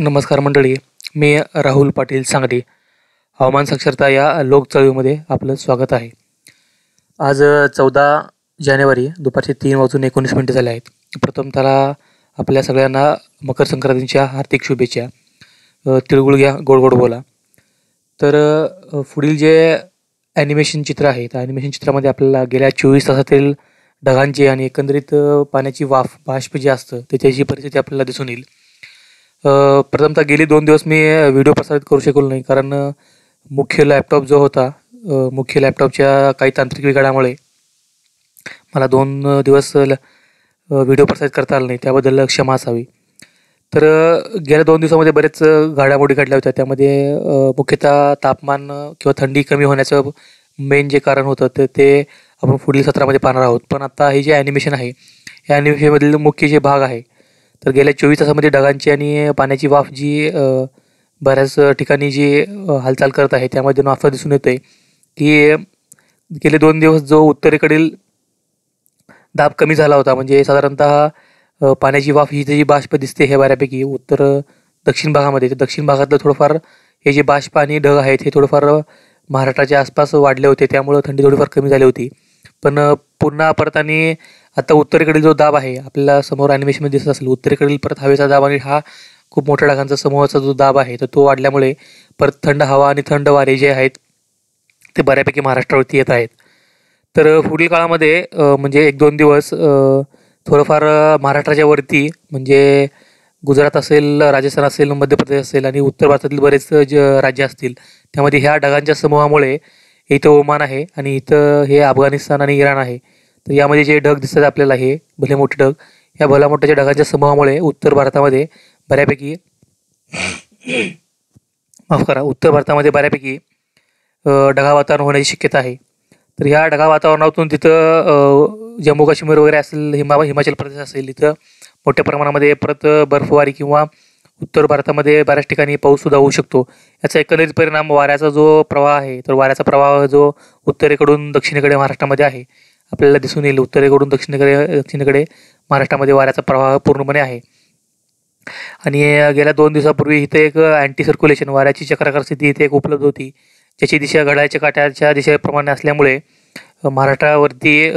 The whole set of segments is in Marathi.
नमस्कार मंडळी. मी राहुल पाटील सांगली. हवामान साक्षरता या लोकचळवळीमध्ये आपलं स्वागत आहे. आज 14 जानेवारी दुपारचे 3:19 झाले आहेत. प्रथमतः आपल्या सगळ्यांना मकर संक्रांतीच्या हार्दिक शुभेच्छा. तिळगुळ घ्या, गोड गोड बोला. तर पुढील जे ॲनिमेशन चित्र आहे त्या ॲनिमेशन चित्रामध्ये आपल्याला गेल्या 24 तासातील ढगांची आणि एकंदरीत पाण्याची बाष्प जे असतं त्याची परिस्थिती आपल्याला दिसून येईल. प्रथमतः गेली 2 दिवस मी व्हिडिओ प्रसारित करू शकलो नाही, कारण मुख्य लॅपटॉप जो होता, मुख्य लॅपटॉपच्या काही तांत्रिक बिघाडामुळे मला 2 दिवस व्हिडिओ प्रसारित करता आला नाही. त्याबद्दल क्षमा असावी. तर गेल्या 2 दिवसामध्ये बरेच घडामोडी घडल्या होत्या. त्यामध्ये मुख्यतः तापमान किंवा थंडी कमी होण्याचं मेन जे कारण होतं ते आपण पुढील सत्रामध्ये पाहणार आहोत. पण आता हे जे ॲनिमेशन आहे या ॲनिमेशनमधील मुख्य जे भाग आहे, तर गेल्या 24 तासामध्ये ढगांची आणि पाण्याची वाफ जी बऱ्याच ठिकाणी जी हालचाल करत आहे त्यामध्ये असं दिसून येतं आहे की गेले 2 दिवस जो उत्तरेकडील दाब कमी झाला होता, म्हणजे साधारणतः पाण्याची वाफ ही जी बाष्प दिसते हे बऱ्यापैकी दक्षिण भागामध्ये, तर दक्षिण भागातलं थोडंफार हे जे बाष्प आणि ढग आहेत हे थोडंफार महाराष्ट्राच्या आसपास वाढले होते, त्यामुळं थंडी थोडीफार कमी झाली होती. पण पुन्हा परत आणि आता उत्तरेकडील जो दाब आहे आपल्याला समोर ॲनिमेशनमध्ये दिसत असेल, उत्तरेकडील परत हवेचा दाब आणि हा खूप मोठ्या ढगांचा समूहाचा जो दाब आहे तर तो वाढल्यामुळे परत थंड हवा आणि थंड वारे जे आहेत ते बऱ्यापैकी महाराष्ट्रावरती येत आहेत. तर पुढील काळामध्ये म्हणजे 1-2 दिवस थोडंफार महाराष्ट्राच्या वरती, म्हणजे गुजरात असेल, राजस्थान असेल, मध्य प्रदेश असेल आणि उत्तर भारतातील बरेच राज्य असतील, त्यामध्ये ह्या ढगांच्या समूहामुळे इथं ओमान आहे आणि इथं हे अफगाणिस्तान आणि इराण आहे. तर यामध्ये जे ढग दिसतात आपल्याला, हे भले मोठे ढग, ह्या भल्या मोठ्याच्या ढगांच्या समूहामुळे उत्तर भारतामध्ये बऱ्यापैकी ढगाळ वातावरण होण्याची शक्यता आहे. तर ह्या ढगाळ वातावरणातून तिथं जम्मू काश्मीर वगैरे असेल, हिमाचल प्रदेश असेल, इथं मोठ्या प्रमाणामध्ये परत बर्फवारी किंवा उत्तर भारतामध्ये बऱ्याच ठिकाणी पाऊससुद्धा होऊ शकतो. याचा एकंदरीत परिणाम वाऱ्याचा जो प्रवाह आहे, तर वाऱ्याचा प्रवाह जो उत्तरेकडून दक्षिणेकडे महाराष्ट्रामध्ये आहे आपल्याला दिसून येईल. उत्तरेकडून दक्षिणेकडे महाराष्ट्रामध्ये वाऱ्याचा प्रवाह पूर्णपणे आहे. आणि गेल्या 2 दिवसापूर्वी इथे एक अँटी सर्क्युलेशन वाऱ्याची चक्राकार स्थिती इथे एक उपलब्ध होती, ज्याची दिशा घड्याळाच्या काट्याच्या दिशेप्रमाणे असल्यामुळे महाराष्ट्रावरती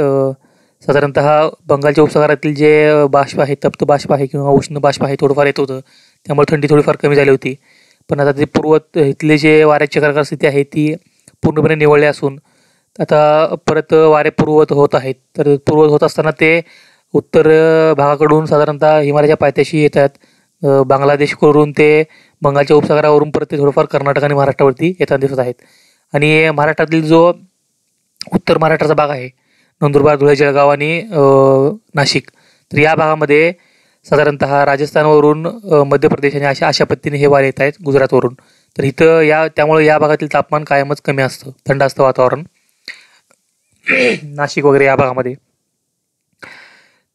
साधारणतः बंगालच्या उपसागरातील जे बाष्प आहे, तप्त बाष्प आहे किंवा उष्ण बाष्प आहे थोडंफार येत होतं, त्यामुळे थंडी थोडीफार कमी झाली होती. पण आता ते इथले जे वाऱ्याची चक्राकार स्थिती आहे ती पूर्णपणे निवळली असून आता परत वारे पूर्ववत होत आहेत. तर पूर्ववत होत असताना ते उत्तर भागाकडून साधारणतः हिमालयाच्या पायथ्याशी येतात. बांगलादेशकडून ते बंगालच्या उपसागरावरून परत ते थोडंफार कर्नाटक आणि महाराष्ट्रावरती येताना दिसत आहेत. आणि महाराष्ट्रातील जो उत्तर महाराष्ट्राचा भाग आहे, नंदुरबार, धुळे, जळगाव आणि नाशिक, तर या भागामध्ये साधारणतः राजस्थानवरून मध्य प्रदेश आणि अशा पद्धतीने हे वारे येत आहेत गुजरातवरून. तर इथं त्यामुळे या भागातील तापमान कायमच कमी असतं, थंड असतं वातावरण नाशिक वगैरे या भागामध्ये.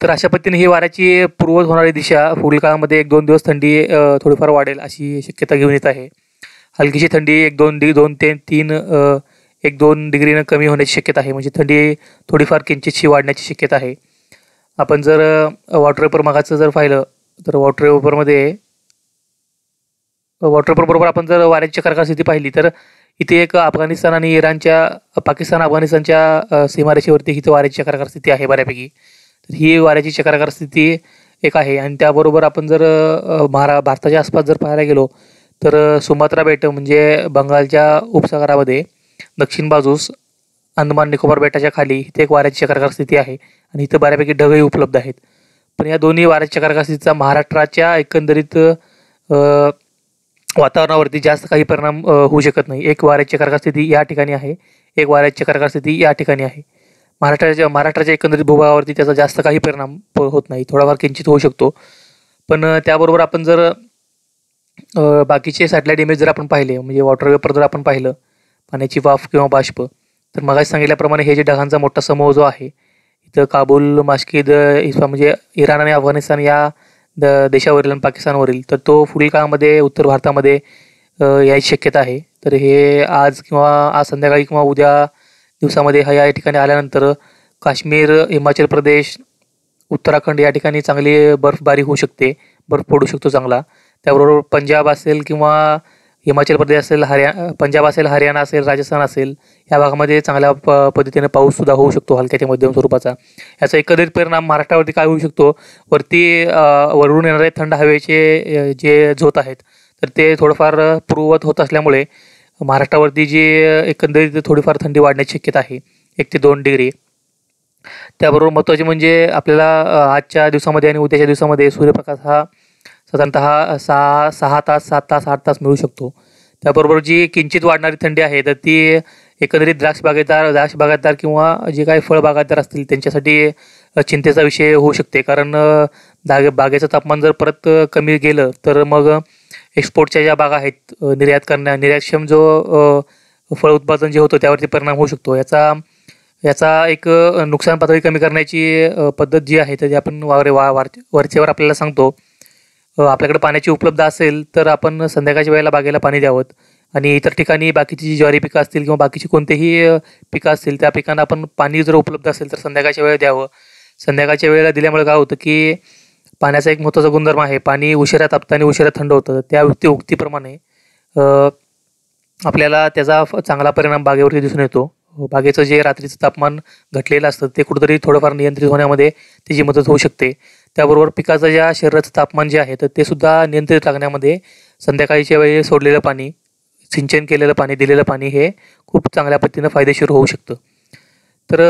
तर अशा पद्धतीने ही वाऱ्याची पूर्ववत होणारी दिशा पुढील काळामध्ये 1-2 दिवस थंडी थोडीफार वाढेल अशी शक्यता घेऊन येत आहे. हलकीशी थंडी 1-2 ते 1-2 डिग्रीनं कमी होण्याची शक्यता आहे, म्हणजे थंडी थोडीफार किंचितशी वाढण्याची शक्यता आहे. आपण जर वॉटर पेपर मागाचं जर पाहिलं तर वॉटर पेपर बरोबर आपण जर वाऱ्याची चक्राकार स्थिती पाहिली तर इथे एक पाकिस्तान अफगाणिस्तानच्या सीमारेषेवरती इथं वाऱ्याची चक्राकार स्थिती आहे बऱ्यापैकी. तर ही वाऱ्याची चक्राकार स्थिती एक आहे. आणि त्याबरोबर आपण जर भारताच्या आसपास जर पाहायला गेलो तर सुमात्रा बेट, म्हणजे बंगालच्या उपसागरामध्ये दक्षिण बाजूस अंदमान निकोबार बेटाच्या खाली इथे एक वाऱ्याची चक्राकार स्थिती आहे आणि इथं बऱ्यापैकी ढगही उपलब्ध आहेत. पण या दोन्ही वाऱ्याच्या चक्राकार स्थितीचा महाराष्ट्राच्या एकंदरीत वातावरणावरती जास्त काही परिणाम होऊ शकत नाही. एक वाऱ्याची चक्राकार स्थिती या ठिकाणी आहे, एक वाऱ्याची चक्राकार स्थिती या ठिकाणी आहे. महाराष्ट्राच्या एकंदरीत भूभागावरती त्याचा जास्त काही परिणाम होत नाही, थोडाफार किंचित होऊ शकतो. पण त्याबरोबर आपण जर बाकीचे सॅटेलाईट इमेज जर आपण पाहिले, म्हणजे वॉटर वेपर जर आपण पाहिलं, पाण्याची वाफ किंवा बाष्प, तर मगाशी सांगितल्याप्रमाणे हे जे ढगांचा मोठा समूह जो आहे इथं काबूल, मास्किद, म्हणजे इराण आणि अफगाणिस्तान या देशावरील आणि पाकिस्तानवरील, तर तो पुढील काळामध्ये उत्तर भारतामध्ये यायची शक्यता आहे. तर हे आज संध्याकाळी किंवा उद्या दिवसामध्ये या ठिकाणी आल्यानंतर काश्मीर, हिमाचल प्रदेश, उत्तराखंड या ठिकाणी चांगली बर्फबारी होऊ शकते, बर्फ पडू शकतो चांगला. त्याबरोबर पंजाब असेल किंवा हिमाचल प्रदेश असेल, पंजाब असेल, हरियाणा असेल, राजस्थान असेल, या भागामध्ये चांगल्या पद्धतीने पाऊससुद्धा होऊ शकतो, हलक्या ते मध्यम स्वरूपाचा. याचा एकंदरीत परिणाम महाराष्ट्रावरती काय होऊ शकतो, वरती वरून येणारे थंड हवेचे जे झोत आहेत तर ते थोडंफार पूर्ववत होत असल्यामुळे महाराष्ट्रावरती जी एकंदरीत थोडीफार थंडी वाढण्याची शक्यता आहे, 1 ते 2 डिग्री. त्याबरोबर महत्त्वाचे म्हणजे आपल्याला आजच्या दिवसामध्ये आणि उद्याच्या दिवसामध्ये सूर्यप्रकाश हा साधारणतः 6 तास, 7 तास, 8 तास मिळू शकतो. त्याबरोबर जी किंचित वाढणारी थंडी आहे तर ती एकंदरीत द्राक्ष बागायतदार किंवा जे काही फळ बागायतदार असतील त्यांच्यासाठी चिंतेचा विषय होऊ शकते. कारण बागेचं तापमान जर परत कमी गेलं तर मग एक्सपोर्टच्या ज्या बागा आहेत, निर्यातक्षम जो फळ उत्पादन जे होतं त्यावरती परिणाम होऊ शकतो. याचा एक नुकसान पातळी कमी करण्याची पद्धत जी आहे तर ती आपण वरचेवर आपल्याला सांगतो. आपल्याकडे पाण्याची उपलब्ध असेल तर आपण संध्याकाळच्या वेळेला बागेला पाणी द्यावं आणि इतर ठिकाणी बाकीची जी ज्वारी पिकं असतील किंवा बाकीची कोणतेही पिकं असतील त्या पिकांना आपण पाणी जर उपलब्ध असेल तर संध्याकाळच्या वेळेला द्यावं. संध्याकाळच्या वेळेला दिल्यामुळे काय होतं की पाण्याचा एक महत्त्वाचा गुणधर्म आहे, पाणी उशिरा तापतं आणि उशिरा थंड होतं. त्या उक्तीप्रमाणे आपल्याला त्याचा चांगला परिणाम बागेवरती दिसून येतो. बागेचं जे रात्रीचं तापमान घटलेलं असतं ते कुठंतरी थोडंफार नियंत्रित होण्यामध्ये त्याची मदत होऊ शकते. त्याबरोबर पिकाचं ज्या शरीराचं तापमान जे आहे तर ते सुद्धा नियंत्रित राखण्यामध्ये संध्याकाळच्या वेळी सोडलेलं पाणी, सिंचन केलेलं पाणी, दिलेलं पाणी हे खूप चांगल्या पद्धतीनं फायदेशीर होऊ शकतं. तर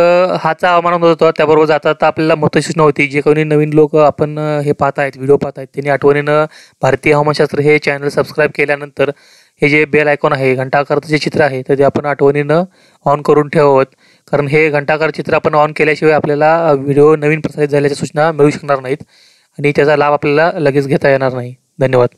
हाचा हवामान होता. त्याबरोबर जाता आपल्याला महत्त्वाची सूचना होती, जे कोणी नवीन लोक आपण हे पाहत आहेत, व्हिडिओ पाहत आहेत, त्यांनी आठवणीनं भारतीय हवामानशास्त्र हे चॅनल सबस्क्राईब केल्यानंतर हे जे बेल आयकॉन आहे, घंटाआकाराचं जे चित्र आहे तर ते आपण आठवणीनं ऑन करून ठेवावं. कारण हे घंटाआकार चित्र आपण ऑन केल्याशिवाय आपल्याला व्हिडिओ नवीन प्रसारित झाल्याच्या सूचना मिळू शकणार नाहीत आणि त्याचा लाभ आपल्याला लगेच घेता येणार नाही. धन्यवाद.